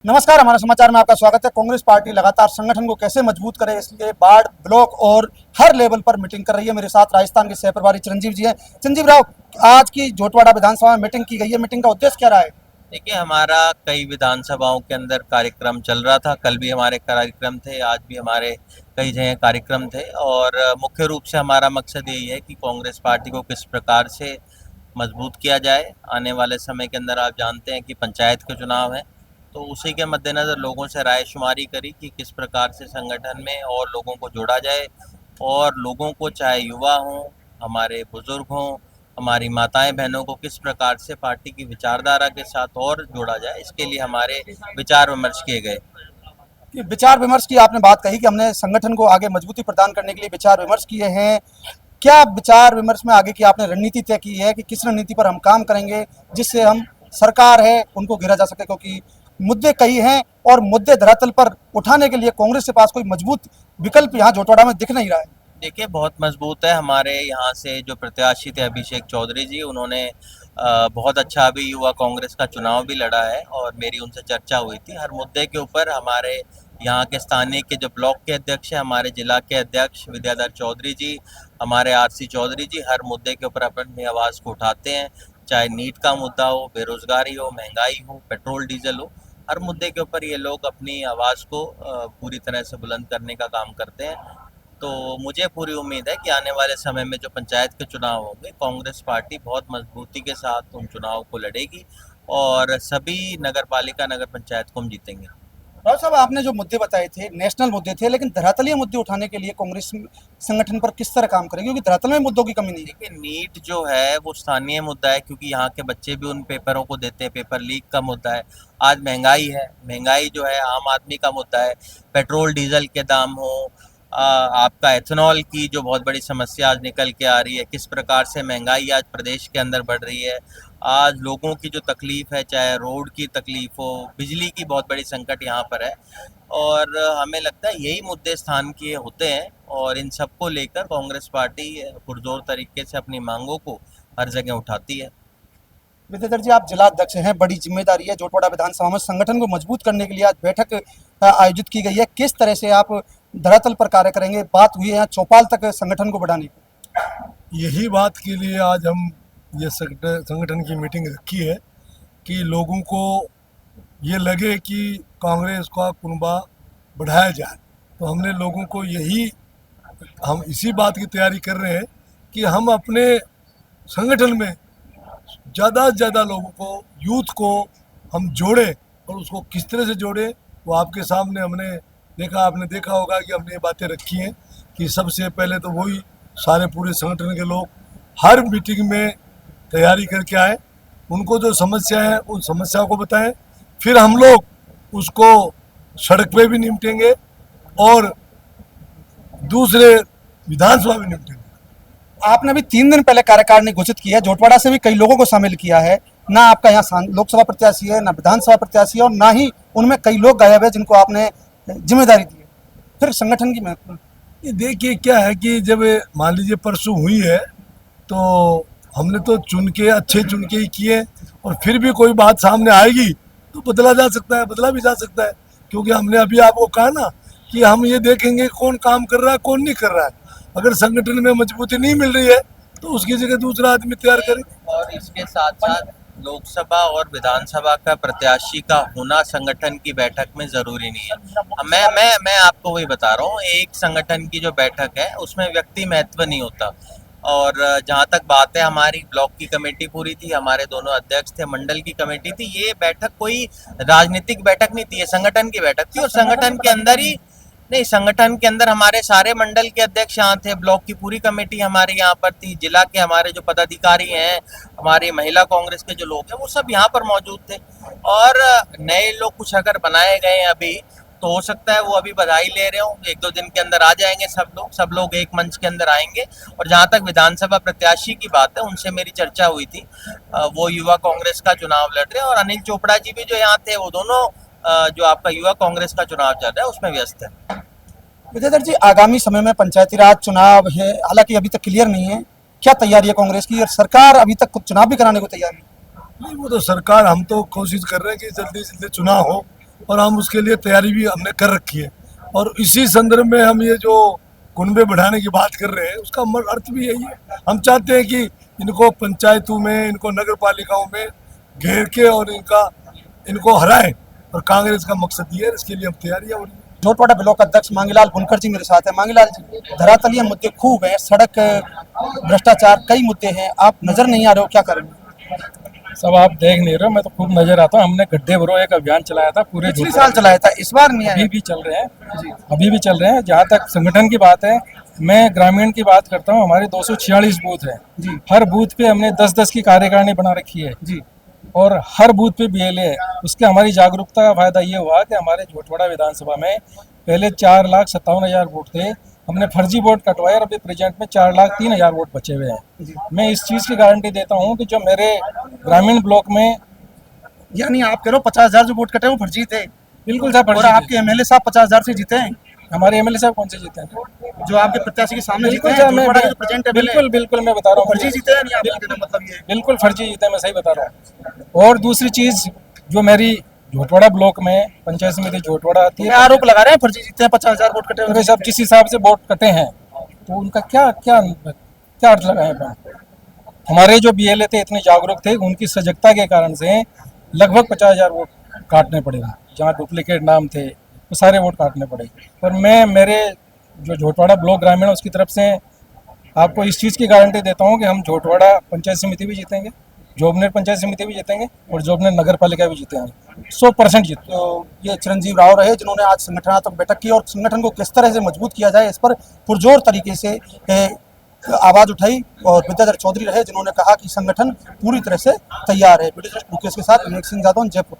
नमस्कार, हमारे समाचार में आपका स्वागत है। कांग्रेस पार्टी लगातार संगठन को कैसे मजबूत करे, इसलिए वार्ड, ब्लॉक और हर लेवल पर मीटिंग कर रही है। मेरे साथ राजस्थान के सह प्रभारी चिरंजीव जी हैं। चिरंजीव राव, आज की जोटवाड़ा विधानसभा में मीटिंग की गई है, मीटिंग का उद्देश्य क्या रहा है? देखिए, हमारा कई विधानसभाओं के अंदर कार्यक्रम चल रहा था। कल भी हमारे कार्यक्रम थे, आज भी हमारे कई जगह कार्यक्रम थे और मुख्य रूप से हमारा मकसद यही है कि कांग्रेस पार्टी को किस प्रकार से मजबूत किया जाए। आने वाले समय के अंदर आप जानते हैं कि पंचायत के चुनाव हैं, तो उसी के मद्देनज़र लोगों से राय शुमारी करी कि किस प्रकार से संगठन में और लोगों को जोड़ा जाए और लोगों को, चाहे युवा हों, हमारे बुजुर्ग हों, हमारी माताएं बहनों को किस प्रकार से पार्टी की विचारधारा के साथ और जोड़ा जाए, इसके लिए हमारे विचार विमर्श किए गए। कि विचार विमर्श की आपने बात कही कि हमने संगठन को आगे मजबूती प्रदान करने के लिए विचार विमर्श किए हैं। क्या विचार विमर्श में आगे की आपने रणनीति तय की है कि किस रणनीति पर हम काम करेंगे जिससे हम सरकार है उनको घेरा जा सके? क्योंकि मुद्दे कई हैं और मुद्दे धरातल पर उठाने के लिए कांग्रेस के पास कोई मजबूत विकल्प यहाँ जोटवाड़ा में दिख नहीं रहा है। देखिए, बहुत मजबूत है। हमारे यहाँ से जो प्रत्याशी थे अभिषेक चौधरी जी, उन्होंने बहुत अच्छा अभी युवा कांग्रेस का चुनाव भी लड़ा है और मेरी उनसे चर्चा हुई थी। हर मुद्दे के ऊपर हमारे यहाँ के स्थानीय के जो ब्लॉक के अध्यक्ष हैं, हमारे जिला के अध्यक्ष विद्याधर चौधरी जी, हमारे आरसी चौधरी जी, हर मुद्दे के ऊपर अपनी आवाज़ को उठाते हैं। चाहे नीट का मुद्दा हो, बेरोजगारी हो, महंगाई हो, पेट्रोल डीजल हो, हर मुद्दे के ऊपर ये लोग अपनी आवाज़ को पूरी तरह से बुलंद करने का काम करते हैं। तो मुझे पूरी उम्मीद है कि आने वाले समय में जो पंचायत के चुनाव होंगे, कांग्रेस पार्टी बहुत मजबूती के साथ उन चुनाव को लड़ेगी और सभी नगर पालिका, नगर पंचायत को हम जीतेंगे। राव साहब, आपने जो मुद्दे बताए थे नेशनल मुद्दे थे, लेकिन धरातलीय मुद्दे उठाने के लिए कांग्रेस संगठन पर किस तरह काम करेगी? क्योंकि धरातल में मुद्दों की कमी नहीं है। देखिए, नीट जो है वो स्थानीय मुद्दा है, क्योंकि यहाँ के बच्चे भी उन पेपरों को देते हैं। पेपर लीक का मुद्दा है। आज महंगाई है, महंगाई जो है आम आदमी का मुद्दा है। पेट्रोल डीजल के दाम हो, आपका एथेनॉल की जो बहुत बड़ी समस्या आज निकल के आ रही है, किस प्रकार से महंगाई आज प्रदेश के अंदर बढ़ रही है। आज लोगों की जो तकलीफ है, चाहे रोड की तकलीफ हो, बिजली की बहुत बड़ी संकट यहाँ पर है और हमें लगता है यही मुद्दे स्थान के होते हैं और इन सब को लेकर कांग्रेस पार्टी पुरजोर तरीके से अपनी मांगों को हर जगह उठाती है। विद्याधर जी, आप जिला अध्यक्ष हैं, बड़ी जिम्मेदारी है। जोटवाड़ा विधानसभा में संगठन को मजबूत करने के लिए आज बैठक आयोजित की गई है। किस तरह से आप धरातल पर कार्य करेंगे? बात हुई है चौपाल तक संगठन को बढ़ाने की। यही बात के लिए आज हम ये संगठन की मीटिंग रखी है कि लोगों को ये लगे कि कांग्रेस का कुनबा बढ़ाया जाए। तो हमने लोगों को हम इसी बात की तैयारी कर रहे हैं कि हम अपने संगठन में ज़्यादा से ज़्यादा लोगों को, यूथ को हम जोड़ें और उसको किस तरह से जोड़ें वो आपके सामने आपने देखा होगा कि हमने ये बातें रखी हैं कि सबसे पहले तो वही सारे पूरे संगठन के लोग हर मीटिंग में तैयारी करके आए, उनको जो समस्या है उन समस्याओं को बताएं, फिर हम लोग उसको सड़क पे भी निपटेंगे और दूसरे विधानसभा भी निपटेंगे। आपने भी 3 दिन पहले कार्यकारिणी घोषित की है, जोटवाड़ा से भी कई लोगों को शामिल किया है। ना आपका यहाँ लोकसभा प्रत्याशी है, ना विधानसभा प्रत्याशी है और ना ही उनमें कई लोग गायब है जिनको आपने जिम्मेदारी दी है। फिर संगठन की महत्व ये देखिए क्या है कि जब मान लीजिए परसों हुई है तो हमने तो अच्छे चुन के ही किए और फिर भी कोई बात सामने आएगी तो बदला भी जा सकता है, क्योंकि हमने अभी आपको कहा ना कि हम ये देखेंगे कौन काम कर रहा है, कौन नहीं कर रहा है। अगर संगठन में मजबूती नहीं मिल रही है तो उसकी जगह दूसरा आदमी तैयार करें। और इसके साथ साथ लोकसभा और विधानसभा का प्रत्याशी का होना संगठन की बैठक में जरूरी नहीं है। मैं आपको वही बता रहा हूँ, एक संगठन की जो बैठक है उसमें व्यक्ति महत्व नहीं होता। और जहाँ तक बात है, हमारी ब्लॉक की कमेटी पूरी थी, हमारे दोनों अध्यक्ष थे, मंडल की कमेटी थी। ये बैठक कोई राजनीतिक बैठक नहीं थी, ये संगठन की बैठक थी और संगठन के अंदर ही नहीं, संगठन के अंदर हमारे सारे मंडल के अध्यक्ष यहाँ थे, ब्लॉक की पूरी कमेटी हमारे यहाँ पर थी, जिला के हमारे जो पदाधिकारी हैं, हमारी महिला कांग्रेस के जो लोग हैं वो सब यहाँ पर मौजूद थे। और नए लोग कुछ अगर बनाए गए हैं अभी तो हो सकता है वो अभी बधाई ले रहे हो, 1-2 दिन के अंदर आ जाएंगे सब लोग एक मंच के अंदर आएंगे। और जहाँ तक विधानसभा प्रत्याशी की बात है, उनसे मेरी चर्चा हुई थी, वो युवा कांग्रेस का चुनाव लड़ रहे हैं और अनिल चोपड़ा जी भी जो यहाँ थे, वो दोनों जो आपका युवा कांग्रेस का चुनाव चल रहा है उसमें व्यस्त है। विद्याधर जी, आगामी समय में पंचायती राज चुनाव है, हालांकि अभी तक क्लियर नहीं है। क्या तैयारी है कांग्रेस की? और सरकार अभी तक चुनाव भी कराने को तैयार नहीं। नहीं, वो तो सरकार, हम तो कोशिश कर रहे हैं कि जल्दी से जल्दी चुनाव हो और हम उसके लिए तैयारी भी हमने कर रखी है। और इसी संदर्भ में हम ये जो कुनबे बढ़ाने की बात कर रहे हैं उसका अर्थ भी यही है। हम चाहते हैं कि इनको पंचायतों में, इनको नगर पालिकाओं में घेर के और इनको हराएं, और कांग्रेस का मकसद ये है। इसके लिए हम तैयारियां हो रही हैं। जोटवाड़ा ब्लॉक अध्यक्ष मांगीलाल बुनकर जी मेरे साथ है। मांगीलाल जी, धरातलीय मुद्दे खूब हैं, सड़क, भ्रष्टाचार, कई मुद्दे हैं, आप नजर नहीं आ रहे हो, क्या करेंगे? सब आप देख नहीं रहे हो, मैं तो खूब नजर आता हूँ। हमने गड्ढे भरो एक अभियान चलाया था पूरे पिछले जोधपुर साल चलाया था, इस बार नहीं अभी आया। भी चल रहे हैं, अभी भी चल रहे हैं। जहाँ तक संगठन की बात है, मैं ग्रामीण की बात करता हूँ। हमारे 246 बूथ हैं, जी हर बूथ पे हमने 10-10 की कार्यकारिणी बना रखी है जी और हर बूथ पे बीएलए है। उसके हमारी जागरूकता का फायदा ये हुआ कि हमारे जोटवाड़ा विधानसभा में पहले 4,57,000 वोट थे, हमने फर्जी वोट कटवाए और अभी प्रेजेंट में 4,03,000 वोट बचे हुए हैं। मैं इस चीज़ की गारंटी देता हूँ कि जो मेरे ग्रामीण ब्लॉक में यानी आप कह रहे हो 50,000 जो वोट कटे वो फर्जी थे, बिल्कुल था और फर्जी आपके एमएलए साहब 50,000 से जीते हैं, हमारे एमएलए साहब कौन से जीते हैं? जो आपके प्रत्याशी के सामने जीते बिल्कुल हैं, सर, मैं जोटवाड़ा के जो प्रेजेंट एमएलए बिल्कुल बिल्कुल मैं बता रहा हूँ, फर्जी जीते हैं, नहीं आपका कहने का मतलब ये है? बिल्कुल फर्जी जीते हैं, मैं सही बता रहा हूँ। और दूसरी चीज़, जो मेरी जोटवाड़ा ब्लॉक में पंचायत समिति जोटवाड़ा आती ये है, आरोप लगा रहे हैं फर्जी जीते हैं, 50,000 वोट कटे मेरे हुए साहब जिस हिसाब से वोट कटे हैं तो उनका क्या क्या क्या अर्थ लगाए अपन? हमारे जो बीएलए थे इतने जागरूक थे, उनकी सजगता के कारण से लगभग 50,000 वोट काटने पड़े। जहाँ डुप्लीकेट नाम थे वो सारे वोट काटने पड़े। और मैं मेरे जो जोटवाड़ा ब्लॉक ग्रामीण है उसकी तरफ से आपको इस चीज़ की गारंटी देता हूँ कि हम जोटवाड़ा पंचायत समिति भी जीतेंगे, जोबनेर पंचायत समिति भी जीतेंगे और जोबनेर नगर पालिका भी जीतेंगे, 100% जीतेंगे। तो ये चिरंजीव राव रहे जिन्होंने आज संगठनात्मक बैठक की और संगठन को किस तरह से मजबूत किया जाए इस पर पुरजोर तरीके से आवाज उठाई, और विद्याधर चौधरी रहे जिन्होंने कहा कि संगठन पूरी तरह से तैयार है। वीडियो जर्नलिस्ट मुकेश के साथ विवेक सिंह जादौन, जयपुर।